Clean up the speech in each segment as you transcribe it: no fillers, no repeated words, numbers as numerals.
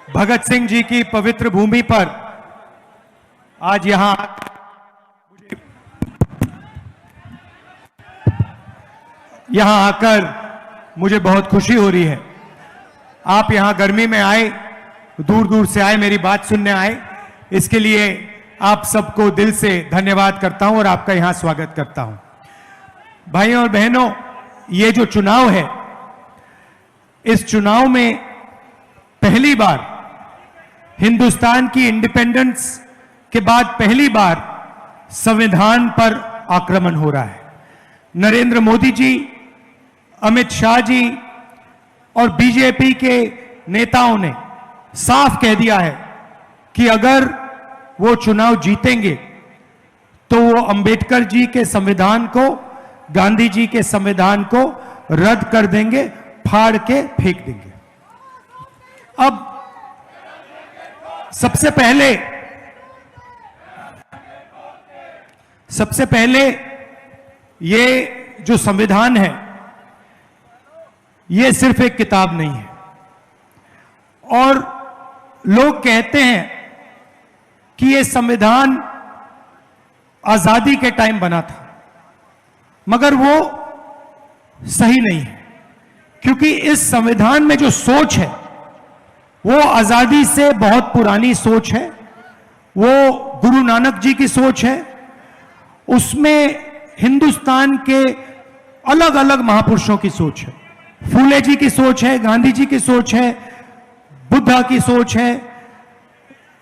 भगत सिंह जी की पवित्र भूमि पर आज यहां आकर मुझे बहुत खुशी हो रही है। आप यहां गर्मी में आए, दूर दूर से आए, मेरी बात सुनने आए, इसके लिए आप सबको दिल से धन्यवाद करता हूं और आपका यहां स्वागत करता हूं। भाइयों और बहनों, ये जो चुनाव है, इस चुनाव में पहली बार हिंदुस्तान की इंडिपेंडेंस के बाद पहली बार संविधान पर आक्रमण हो रहा है। नरेंद्र मोदी जी, अमित शाह जी और बीजेपी के नेताओं ने साफ कह दिया है कि अगर वो चुनाव जीतेंगे तो वो अंबेडकर जी के संविधान को, गांधी जी के संविधान को रद्द कर देंगे, फाड़ के फेंक देंगे। अब सबसे पहले ये जो संविधान है, ये सिर्फ एक किताब नहीं है। और लोग कहते हैं कि ये संविधान आजादी के टाइम बना था, मगर वो सही नहीं है, क्योंकि इस संविधान में जो सोच है वो आजादी से बहुत पुरानी सोच है। वो गुरु नानक जी की सोच है। उसमें हिंदुस्तान के अलग अलग महापुरुषों की सोच है। फूले जी की सोच है, गांधी जी की सोच है, बुद्धा की सोच है,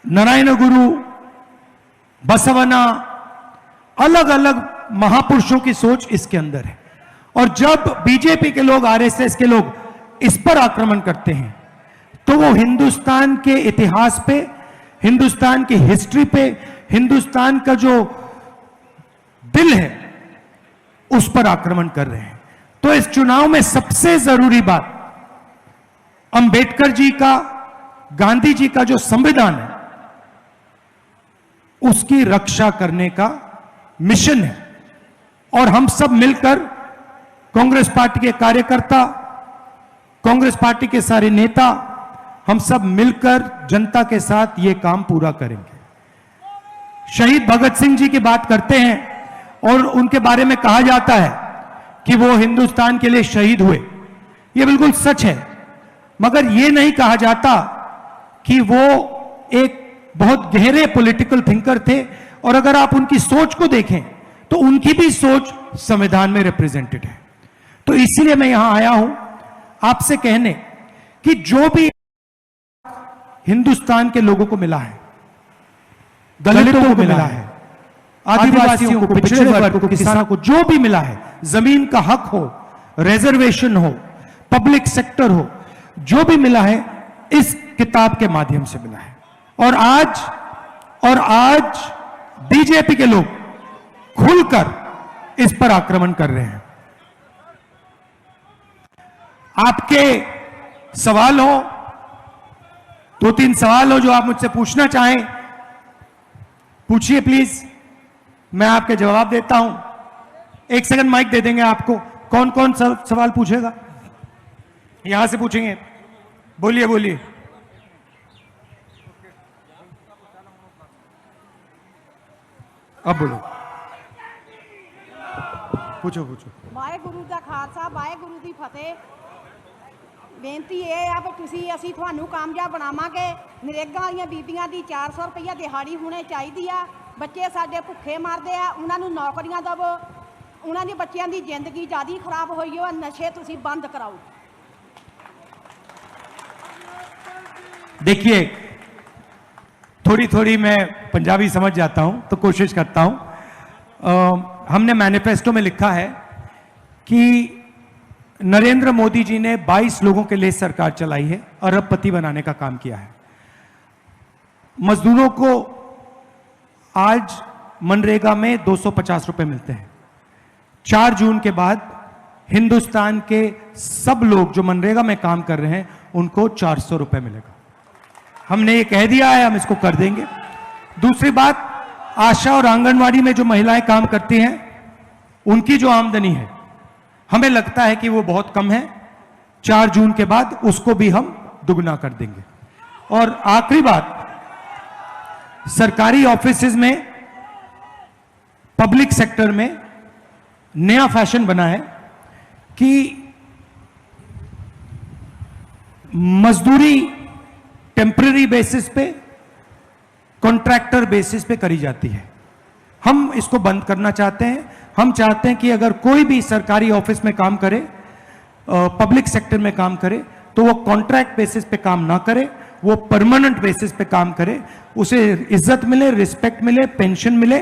नारायण गुरु, बसवना, अलग अलग महापुरुषों की सोच इसके अंदर है। और जब बीजेपी के लोग, आरएसएस के लोग इस पर आक्रमण करते हैं तो वो हिंदुस्तान के इतिहास पे, हिंदुस्तान की हिस्ट्री पे, हिंदुस्तान का जो दिल है उस पर आक्रमण कर रहे हैं। तो इस चुनाव में सबसे जरूरी बात अंबेडकर जी का, गांधी जी का जो संविधान है उसकी रक्षा करने का मिशन है। और हम सब मिलकर, कांग्रेस पार्टी के कार्यकर्ता, कांग्रेस पार्टी के सारे नेता, हम सब मिलकर जनता के साथ यह काम पूरा करेंगे। शहीद भगत सिंह जी की बात करते हैं और उनके बारे में कहा जाता है कि वो हिंदुस्तान के लिए शहीद हुए। यह बिल्कुल सच है, मगर यह नहीं कहा जाता कि वो एक बहुत गहरे पॉलिटिकल थिंकर थे। और अगर आप उनकी सोच को देखें तो उनकी भी सोच संविधान में रिप्रेजेंटेड है। तो इसीलिए मैं यहां आया हूं आपसे कहने कि जो भी हिंदुस्तान के लोगों को मिला है, दलितों को मिला है, आदिवासियों को, पिछड़े वर्ग को, किसानों को, जो भी मिला है, जमीन का हक हो, रिजर्वेशन हो, पब्लिक सेक्टर हो, जो भी मिला है इस किताब के माध्यम से मिला है। और आज बीजेपी के लोग खुलकर इस पर आक्रमण कर रहे हैं। आपके सवाल हो, 2-3 सवाल हो जो आप मुझसे पूछना चाहें, पूछिए प्लीज, मैं आपके जवाब देता हूं। 1 सेकंड माइक दे देंगे आपको। कौन कौन सवाल पूछेगा? यहां से पूछेंगे, बोलिए बोलिए। अब बोलो, पूछो पूछो। वाहेगुरु दा खालसा, वाहेगुरु दी फतेह। बेनती ये है कि तुसी असी तुहानू कामयाब बनावांगे। नरेगा वालीआं बीबियां दी 400 रुपया दिहाड़ी होनी चाहिए आ। बच्चे साडे भुखे मरदे आ, उन्हां नू नौकरियां दवो। उन्हां दी बच्चियां दी जिंदगी ज़्यादा खराब होई हो, नशे तुसी बंद कराओ। देखिए, थोड़ी थोड़ी मैं पंजाबी समझ जाता हूं तो कोशिश करता हूं। हमने मैनिफेस्टो में लिखा है कि नरेंद्र मोदी जी ने 22 लोगों के लिए सरकार चलाई है, अरबपति बनाने का काम किया है। मजदूरों को आज मनरेगा में 250 रुपए मिलते हैं। 4 जून के बाद हिंदुस्तान के सब लोग जो मनरेगा में काम कर रहे हैं उनको 400 रुपए मिलेगा। हमने ये कह दिया है, हम इसको कर देंगे। दूसरी बात, आशा और आंगनवाड़ी में जो महिलाएं काम करती हैं उनकी जो आमदनी है, हमें लगता है कि वो बहुत कम है। 4 जून के बाद उसको भी हम दुगना कर देंगे। और आखिरी बात, सरकारी ऑफिसेज में, पब्लिक सेक्टर में नया फैशन बना है कि मजदूरी टेम्पररी बेसिस पे, कॉन्ट्रैक्टर बेसिस पे करी जाती है। हम इसको बंद करना चाहते हैं। हम चाहते हैं कि अगर कोई भी सरकारी ऑफिस में काम करे, पब्लिक सेक्टर में काम करे, तो वो कॉन्ट्रैक्ट बेसिस पे काम ना करे, वो परमानेंट बेसिस पे काम करे, उसे इज्जत मिले, रिस्पेक्ट मिले, पेंशन मिले।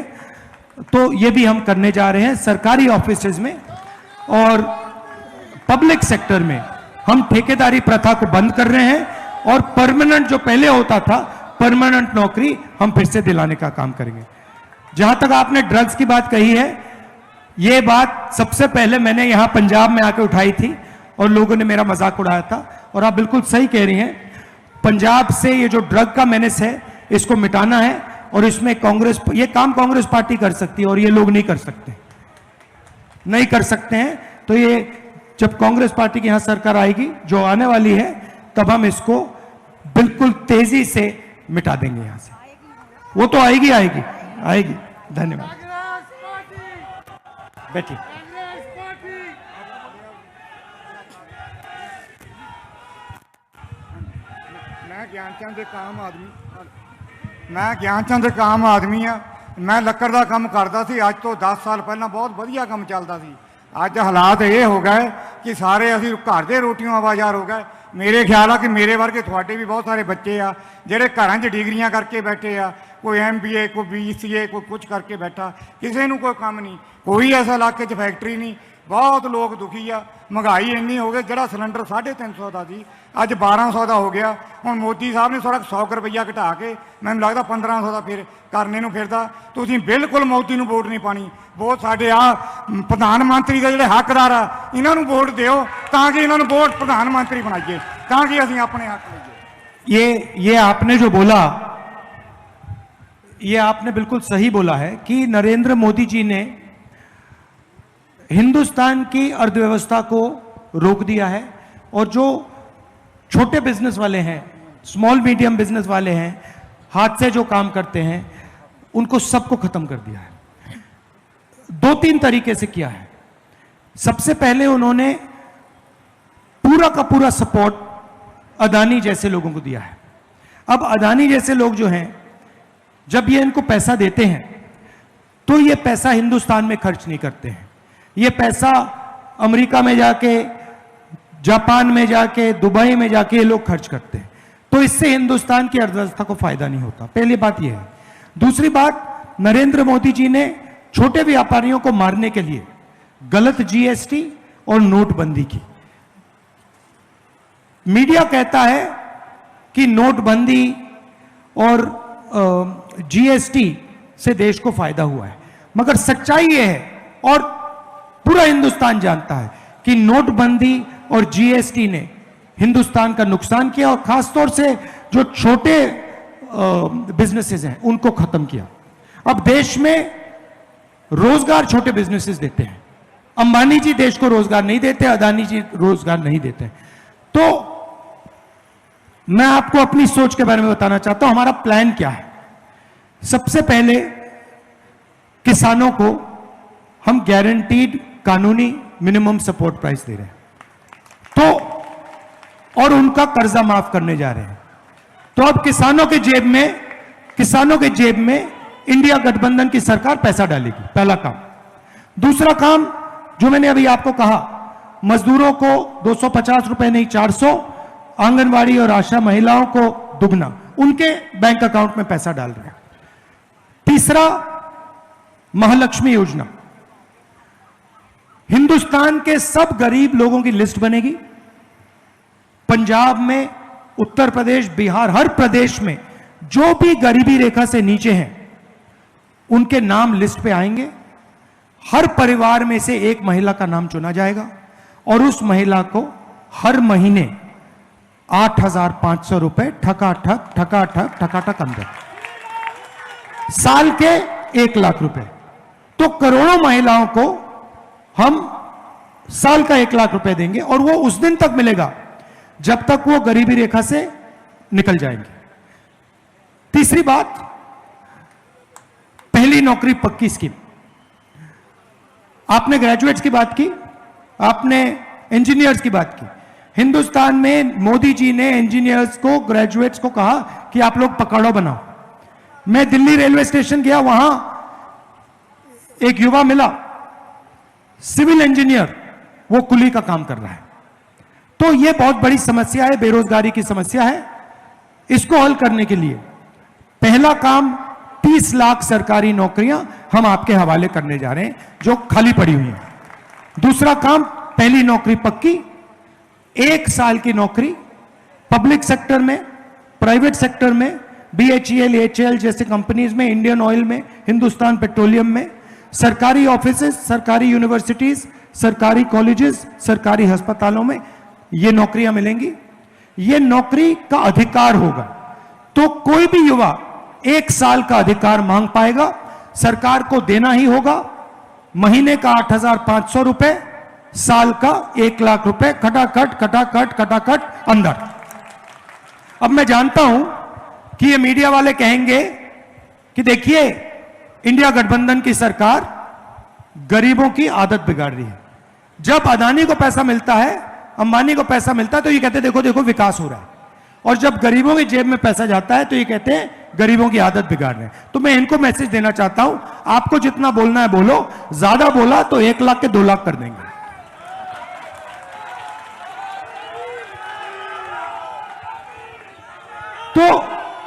तो ये भी हम करने जा रहे हैं सरकारी ऑफिसेज में। और पब्लिक सेक्टर में हम ठेकेदारी प्रथा को बंद कर रहे हैं और परमानेंट, जो पहले होता था, परमानेंट नौकरी हम फिर से दिलाने का काम करेंगे। जहां तक आपने ड्रग्स की बात कही है, यह बात सबसे पहले मैंने यहां पंजाब में आके उठाई थी और लोगों ने मेरा मजाक उड़ाया था। और आप बिल्कुल सही कह रही हैं, पंजाब से ये जो ड्रग का मेनेस है, इसको मिटाना है। और इसमें कांग्रेस, ये काम कांग्रेस पार्टी कर सकती है और ये लोग नहीं कर सकते, नहीं कर सकते हैं। तो ये जब कांग्रेस पार्टी की यहां सरकार आएगी, जो आने वाली है, तब हम इसको बिल्कुल तेजी से मिटा देंगे यहां से। वो तो आएगी आएगी आएगी। धन्यवाद। बैठिए। मैं ਗਿਆਨਚੰਦ ਇੱਕ ਆਮ ਆਦਮੀ ਆ। ਮੈਂ ਲੱਕੜ ਦਾ ਕੰਮ ਕਰਦਾ ਸੀ ਅੱਜ ਤੋਂ 10 ਸਾਲ ਪਹਿਲਾਂ। ਬਹੁਤ ਵਧੀਆ ਕੰਮ ਚੱਲਦਾ ਸੀ। ਅੱਜ ਹਾਲਾਤ ਇਹ ਹੋ ਗਏ ਕਿ ਸਾਰੇ ਅਸੀਂ ਘਰ ਦੇ ਰੋਟੀਆਂ ਆਵਾਜ਼ਾਰ ਹੋ ਗਏ। ਮੇਰੇ ਖਿਆਲ ਆ ਕਿ ਮੇਰੇ ਵਰਗੇ ਤੁਹਾਡੇ ਵੀ ਬਹੁਤ ਸਾਰੇ ਬੱਚੇ ਆ ਜਿਹੜੇ ਘਰਾਂ 'ਚ ਡਿਗਰੀਆਂ ਕਰਕੇ ਬੈਠੇ ਆ। ਕੋਈ MBA, ਕੋਈ BCA, ਕੋਈ ਕੁਝ ਕਰਕੇ ਬੈਠਾ। ਕਿਸੇ ਨੂੰ ਕੋਈ ਕੰਮ ਨਹੀਂ, ਕੋਈ ਐਸਾ ਇਲਾਕੇ 'ਚ ਫੈਕਟਰੀ ਨਹੀਂ। ਬਹੁਤ ਲੋਕ ਦੁਖੀ ਆ। ਮਹਿੰਗਾਈ ਇੰਨੀ ਹੋ ਗਈ, ਜਿਹੜਾ ਸਿਲੰਡਰ 350 ਦਾ ਸੀ ਅੱਜ 1200 ਦਾ ਹੋ ਗਿਆ। ਹੁਣ ਮੋਦੀ ਸਾਹਿਬ ਨੇ ਥੋੜਾ 100 ਰੁਪਈਆ ਘਟਾ ਕੇ ਮੈਨੂੰ ਲੱਗਦਾ 1500 ਦਾ ਫਿਰ ਕਰਨੇ ਨੂੰ ਫਿਰਦਾ। ਤੁਸੀਂ ਬਿਲਕੁਲ ਮੋਦੀ ਨੂੰ ਵੋਟ ਨਹੀਂ ਪਾਣੀ। ਵੋਟ ਸਾਡੇ ਆ ਪ੍ਰਧਾਨ ਮੰਤਰੀ ਦੇ ਜਿਹੜੇ ਹੱਕਦਾਰ ਆ, ਇਹਨਾਂ ਨੂੰ ਵੋਟ ਦਿਓ ਤਾਂ ਕਿ ਇਹਨਾਂ ਨੂੰ ਵੋਟ ਪ੍ਰਧਾਨ ਮੰਤਰੀ ਬਣਾਈਏ, ਤਾਂ ਕਿ ਅਸੀਂ ਆਪਣੇ ਹੱਕ ਲਈਏ। ये आपने जो बोला, ये आपने बिल्कुल सही बोला है कि नरेंद्र मोदी जी ने हिंदुस्तान की अर्थव्यवस्था को रोक दिया है और जो छोटे बिजनेस वाले हैं, स्मॉल मीडियम बिजनेस वाले हैं, हाथ से जो काम करते हैं, उनको सबको खत्म कर दिया है। 2-3 तरीके से किया है। सबसे पहले उन्होंने पूरा का पूरा सपोर्ट अदानी जैसे लोगों को दिया है। अब अदानी जैसे लोग जो हैं, जब ये इनको पैसा देते हैं तो ये पैसा हिंदुस्तान में खर्च नहीं करते हैं। ये पैसा अमेरिका में जाके, जापान में जाके, दुबई में जाके ये लोग खर्च करते हैं। तो इससे हिंदुस्तान की अर्थव्यवस्था को फायदा नहीं होता। पहली बात यह है। दूसरी बात, नरेंद्र मोदी जी ने छोटे व्यापारियों को मारने के लिए गलत GST और नोटबंदी की। मीडिया कहता है कि नोटबंदी और GST से देश को फायदा हुआ है, मगर सच्चाई यह है और पूरा हिंदुस्तान जानता है कि नोटबंदी और GST ने हिंदुस्तान का नुकसान किया और खासतौर से जो छोटे बिजनेसेस हैं उनको खत्म किया। अब देश में रोजगार छोटे बिजनेसेस देते हैं। अंबानी जी देश को रोजगार नहीं देते, अदानी जी रोजगार नहीं देते। तो मैं आपको अपनी सोच के बारे में बताना चाहता हूं। हमारा प्लान क्या है? सबसे पहले किसानों को हम गारंटीड कानूनी मिनिमम सपोर्ट प्राइस दे रहे हैं, तो और उनका कर्जा माफ करने जा रहे हैं। तो अब किसानों के जेब में इंडिया गठबंधन की सरकार पैसा डालेगी, पहला काम। दूसरा काम जो मैंने अभी आपको कहा, मजदूरों को 250 रुपए नहीं 400, आंगनवाड़ी और आशा महिलाओं को दुगना, उनके बैंक अकाउंट में पैसा डाल रहे हैं। तीसरा, महालक्ष्मी योजना। हिंदुस्तान के सब गरीब लोगों की लिस्ट बनेगी। पंजाब में, उत्तर प्रदेश, बिहार, हर प्रदेश में जो भी गरीबी रेखा से नीचे हैं उनके नाम लिस्ट पे आएंगे। हर परिवार में से एक महिला का नाम चुना जाएगा और उस महिला को हर महीने 8,500 रुपए ठकाठक अंदर, साल के 1 लाख रुपए। तो करोड़ों महिलाओं को हम साल का 1 लाख रुपए देंगे और वो उस दिन तक मिलेगा जब तक वो गरीबी रेखा से निकल जाएंगे। तीसरी बात, पहली नौकरी पक्की स्कीम। आपने ग्रेजुएट्स की बात की, आपने इंजीनियर्स की बात की। हिंदुस्तान में मोदी जी ने इंजीनियर्स को, ग्रेजुएट्स को कहा कि आप लोग पकड़ो बनाओ। मैं दिल्ली रेलवे स्टेशन गया, वहां एक युवा मिला, सिविल इंजीनियर, वो कुली का काम कर रहा है। तो यह बहुत बड़ी समस्या है, बेरोजगारी की समस्या है। इसको हल करने के लिए पहला काम 30 लाख सरकारी नौकरियां हम आपके हवाले करने जा रहे हैं जो खाली पड़ी हुई हैं। दूसरा काम, पहली नौकरी पक्की, 1 साल की नौकरी पब्लिक सेक्टर में, प्राइवेट सेक्टर में, BHEL, HAL जैसे कंपनीज में, इंडियन ऑयल में, हिंदुस्तान पेट्रोलियम में, सरकारी ऑफिसेज, सरकारी यूनिवर्सिटीज, सरकारी कॉलेजेस, सरकारी अस्पतालों में ये नौकरियां मिलेंगी। ये नौकरी का अधिकार होगा, तो कोई भी युवा 1 साल का अधिकार मांग पाएगा, सरकार को देना ही होगा। महीने का 8,500 रुपए, साल का 1 लाख रुपए, खटाखट खटाखट खटाखट अंदर। अब मैं जानता हूं कि ये मीडिया वाले कहेंगे कि देखिए इंडिया गठबंधन की सरकार गरीबों की आदत बिगाड़ रही है। जब अदानी को पैसा मिलता है, अंबानी को पैसा मिलता है, तो ये कहते हैं देखो देखो विकास हो रहा है, और जब गरीबों की जेब में पैसा जाता है तो ये कहते हैं गरीबों की आदत बिगाड़ रहे हैं। तो मैं इनको मैसेज देना चाहता हूं, आपको जितना बोलना है बोलो, ज्यादा बोला तो 1 लाख के 2 लाख कर देंगे।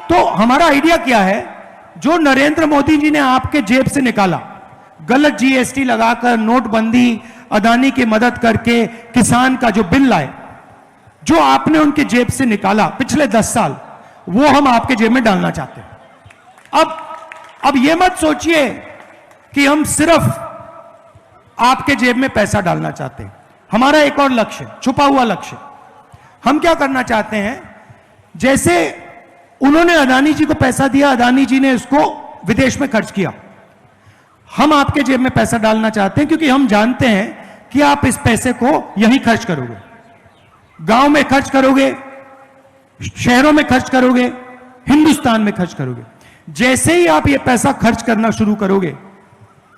तो हमारा आइडिया क्या है, जो नरेंद्र मोदी जी ने आपके जेब से निकाला, गलत GST लगाकर, नोटबंदी, अदानी की मदद करके, किसान का जो बिल लाए, जो आपने उनके जेब से निकाला पिछले 10 साल, वो हम आपके जेब में डालना चाहते हैं। अब ये मत सोचिए कि हम सिर्फ आपके जेब में पैसा डालना चाहते हैं। हमारा एक और लक्ष्य, छुपा हुआ लक्ष्य, हम क्या करना चाहते हैं, जैसे उन्होंने अदानी जी को पैसा दिया, अदानी जी ने इसको विदेश में खर्च किया, हम आपके जेब में पैसा डालना चाहते हैं, क्योंकि हम जानते हैं कि आप इस पैसे को यहीं खर्च करोगे, गांव में खर्च करोगे, शहरों में खर्च करोगे, हिंदुस्तान में खर्च करोगे। जैसे ही आप ये पैसा खर्च करना शुरू करोगे,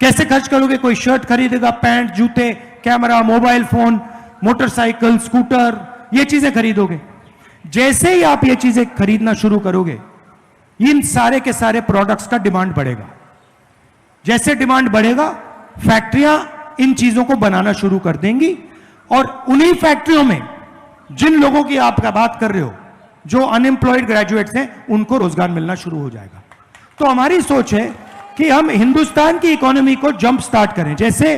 कैसे खर्च करोगे, कोई शर्ट खरीदेगा, पैंट, जूते, camera, mobile phone, motorcycle, scooter, ये चीजें खरीदोगे। जैसे ही आप ये चीजें खरीदना शुरू करोगे, इन सारे के सारे प्रोडक्ट्स का डिमांड बढ़ेगा। जैसे डिमांड बढ़ेगा, फैक्ट्रियां इन चीजों को बनाना शुरू कर देंगी, और उन्हीं फैक्ट्रियों में जिन लोगों की आप बात कर रहे हो, जो अनएम्प्लॉयड ग्रेजुएट्स हैं, उनको रोजगार मिलना शुरू हो जाएगा। तो हमारी सोच है कि हम हिंदुस्तान की इकोनॉमी को जंप स्टार्ट करें। जैसे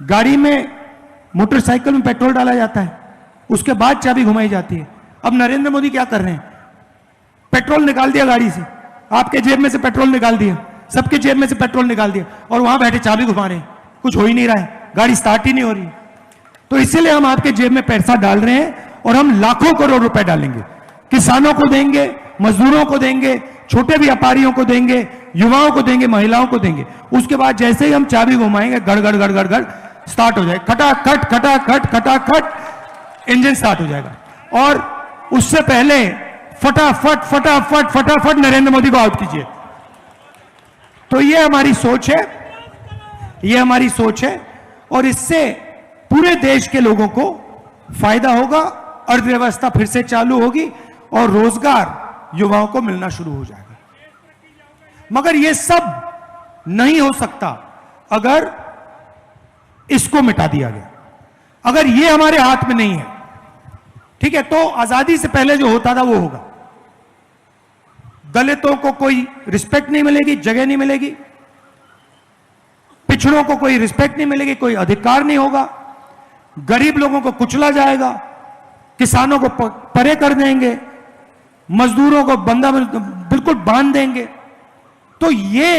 गाड़ी में, मोटरसाइकिल में पेट्रोल डाला जाता है, उसके बाद चाबी घुमाई जाती है। अब नरेंद्र मोदी क्या कर रहे हैं, पेट्रोल निकाल दिया गाड़ी से, आपके जेब में से पेट्रोल निकाल दिया, सबके जेब में से पेट्रोल निकाल दिया, और वहां बैठे चाबी घुमा रहे हैं, कुछ हो ही नहीं रहा है, गाड़ी स्टार्ट ही नहीं हो रही। तो इसीलिए हम आपके जेब में पैसा डाल रहे हैं, और हम लाखों करोड़ रुपए डालेंगे, किसानों को देंगे, मजदूरों को देंगे, छोटे व्यापारियों को देंगे, युवाओं को देंगे, महिलाओं को देंगे। उसके बाद जैसे ही हम चाबी घुमाएंगे, गड़गड़ गड़गड़ गड़ स्टार्ट हो जाएगा, खटाखट खटाखट खटाखट इंजन स्टार्ट हो जाएगा। और उससे पहले फटाफट फटाफट फटाफट नरेंद्र मोदी को आउट कीजिए। तो ये हमारी सोच है, ये हमारी सोच है, और इससे पूरे देश के लोगों को फायदा होगा, अर्थव्यवस्था फिर से चालू होगी, और रोजगार युवाओं को मिलना शुरू हो जाएगा। मगर यह सब नहीं हो सकता अगर इसको मिटा दिया गया, अगर यह हमारे हाथ में नहीं है। ठीक है, तो आजादी से पहले जो होता था वो होगा। दलितों को कोई रिस्पेक्ट नहीं मिलेगी, जगह नहीं मिलेगी, पिछड़ों को कोई रिस्पेक्ट नहीं मिलेगी, कोई अधिकार नहीं होगा, गरीब लोगों को कुचला जाएगा, किसानों को परे कर देंगे, मजदूरों को बंदा बिल्कुल बांध देंगे। तो ये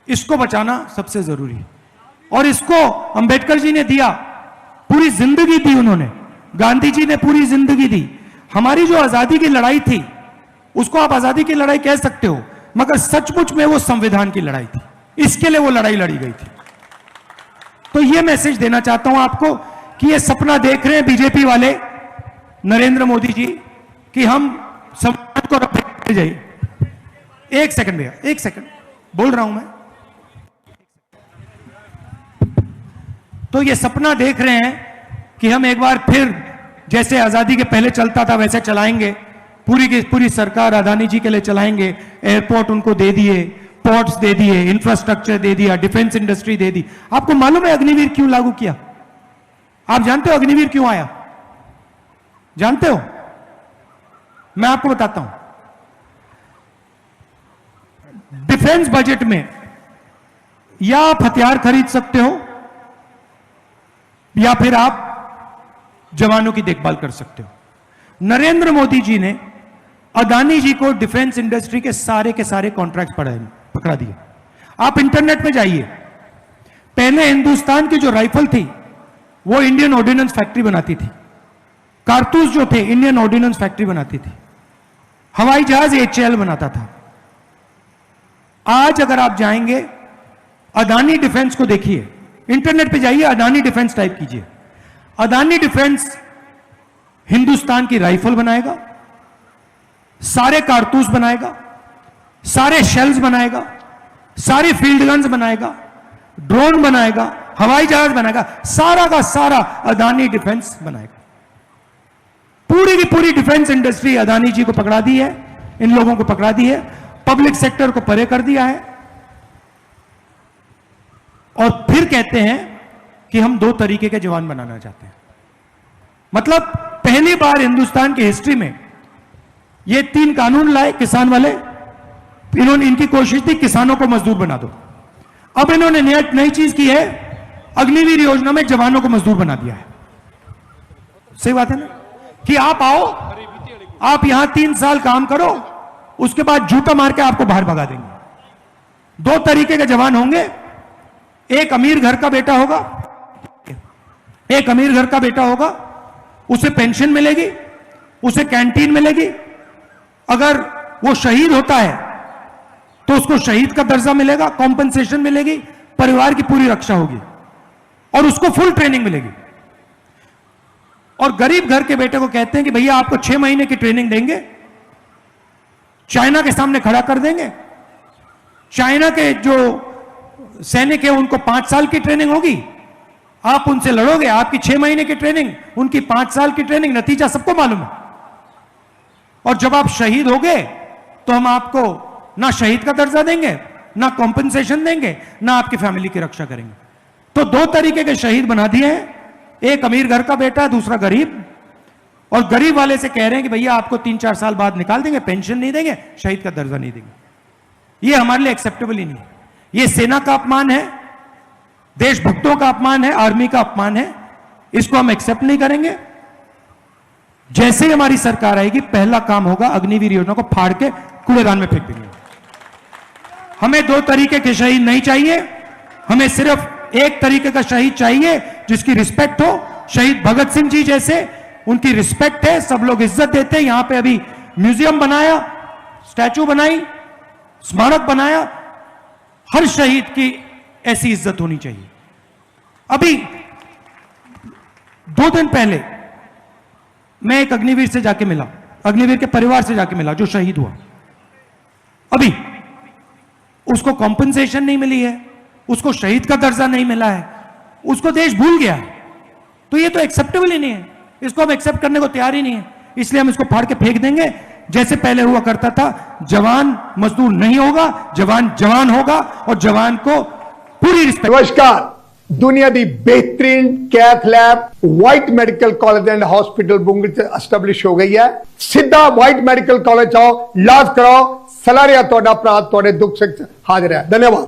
इसको बचाना सबसे जरूरी है, और इसको अंबेडकर जी ने दिया, पूरी जिंदगी दी उन्होंने, गांधी जी ने पूरी जिंदगी दी। हमारी जो आजादी की लड़ाई थी, उसको आप आजादी की लड़ाई कह सकते हो, मगर सचमुच में वो संविधान की लड़ाई थी, इसके लिए वो लड़ाई लड़ी गई थी। तो ये मैसेज देना चाहता हूं आपको कि ये सपना देख रहे हैं बीजेपी वाले, नरेंद्र मोदी जी, कि हम समाज को रख जाइए। एक सेकंड भैया, एक सेकंड बोल रहा हूं मैं। तो ये सपना देख रहे हैं कि हम एक बार फिर जैसे आजादी के पहले चलता था वैसे चलाएंगे, पूरी की पूरी सरकार अदानी जी के लिए चलाएंगे। एयरपोर्ट उनको दे दिए, पोर्ट्स दे दिए, इंफ्रास्ट्रक्चर दे दिया, डिफेंस इंडस्ट्री दे दी। आपको मालूम है अग्निवीर क्यों लागू किया? आप जानते हो अग्निवीर क्यों आया? जानते हो? मैं आपको बताता हूं। डिफेंस बजट में या आप हथियार खरीद सकते हो या फिर आप जवानों की देखभाल कर सकते हो। नरेंद्र मोदी जी ने अदानी जी को डिफेंस इंडस्ट्री के सारे कॉन्ट्रैक्ट पकड़ा दिए। आप इंटरनेट पे जाइए, पहले हिंदुस्तान की जो राइफल थी वो इंडियन ऑर्डिनेंस फैक्ट्री बनाती थी, कारतूस जो थे इंडियन ऑर्डिनेंस फैक्ट्री बनाती थी, हवाई जहाज HAL बनाता था। आज अगर आप जाएंगे अदानी डिफेंस को देखिए, इंटरनेट पे जाइए, अदानी डिफेंस टाइप कीजिए। अदानी डिफेंस हिंदुस्तान की राइफल बनाएगा, सारे कारतूस बनाएगा, सारे शेल्स बनाएगा, सारी फील्ड गन्स बनाएगा, ड्रोन बनाएगा, हवाई जहाज बनाएगा, सारा का सारा अदानी डिफेंस बनाएगा। पूरी की पूरी डिफेंस इंडस्ट्री अदानी जी को पकड़ा दी है, इन लोगों को पकड़ा दी है, पब्लिक सेक्टर को परे कर दिया है। और फिर कहते हैं कि हम 2 तरीके के जवान बनाना चाहते हैं। मतलब पहली बार हिंदुस्तान की हिस्ट्री में ये 3 कानून लाए किसान वाले, इन्होंने इनकी कोशिश थी किसानों को मजदूर बना दो। अब इन्होंने नई चीज की है, अग्निवीर योजना में जवानों को मजदूर बना दिया है। सही बात है ना कि आप आओ, आप यहां 3 साल काम करो, उसके बाद जूता मार के आपको बाहर भगा देंगे। 2 तरीके के जवान होंगे, एक अमीर घर का बेटा होगा, एक अमीर घर का बेटा होगा, उसे पेंशन मिलेगी, उसे कैंटीन मिलेगी। अगर वो शहीद होता है तो उसको शहीद का दर्जा मिलेगा, कॉम्पनसेशन मिलेगी, परिवार की पूरी रक्षा होगी और उसको फुल ट्रेनिंग मिलेगी। और गरीब घर के बेटे को कहते हैं कि भैया आपको 6 महीने की ट्रेनिंग देंगे, चाइना के सामने खड़ा कर देंगे। चाइना के जो सैनिक है उनको 5 साल की ट्रेनिंग होगी, आप उनसे लड़ोगे, आपकी 6 महीने की ट्रेनिंग, उनकी 5 साल की ट्रेनिंग, नतीजा सबको मालूम है। और जब आप शहीद होगे तो हम आपको ना शहीद का दर्जा देंगे, ना कॉम्पनसेशन देंगे, ना आपकी फैमिली की रक्षा करेंगे। तो 2 तरीके के शहीद बना दिए हैं, एक अमीर घर का बेटा है, दूसरा गरीब। और गरीब वाले से कह रहे हैं कि भैया आपको 3-4 साल बाद निकाल देंगे, पेंशन नहीं देंगे, शहीद का दर्जा नहीं देंगे। यह हमारे लिए एक्सेप्टेबल ही नहीं है। यह सेना का अपमान है, देशभक्तों का अपमान है, आर्मी का अपमान है। इसको हम एक्सेप्ट नहीं करेंगे। जैसे ही हमारी सरकार आएगी पहला काम होगा अग्निवीर योजना को फाड़ के कूड़ेदान में फेंक देंगे। हमें 2 तरीके के शहीद नहीं चाहिए, हमें सिर्फ एक तरीके का शहीद चाहिए जिसकी रिस्पेक्ट हो। शहीद भगत सिंह जी जैसे, उनकी रिस्पेक्ट है, सब लोग इज्जत देते हैं। यहां पे अभी म्यूजियम बनाया, स्टैचू बनाई, स्मारक बनाया। हर शहीद की ऐसी इज्जत होनी चाहिए। अभी 2 दिन पहले मैं एक अग्निवीर से जाके मिला, अग्निवीर के परिवार से जाके मिला जो शहीद हुआ। अभी उसको कॉम्पनसेशन नहीं मिली है, उसको शहीद का दर्जा नहीं मिला है, उसको देश भूल गया। तो ये तो एक्सेप्टेबल ही नहीं है, इसको हम एक्सेप्ट करने को तैयार ही नहीं है। इसलिए हम इसको फाड़ के फेंक देंगे, जैसे पहले हुआ करता था। जवान मजदूर नहीं होगा, जवान जवान होगा और जवान को पूरी रिस्पेक्ट। नमस्कार, दुनिया दी बेहतरीन cath lab White medical college and hospital Bungal से एस्टैब्लिश हो गई है। सीधा व्हाइट मेडिकल कॉलेज आओ, इलाज कराओ, सलाह रिया तोड़ा प्रात तोड़े दुख से हाजिर है। धन्यवाद।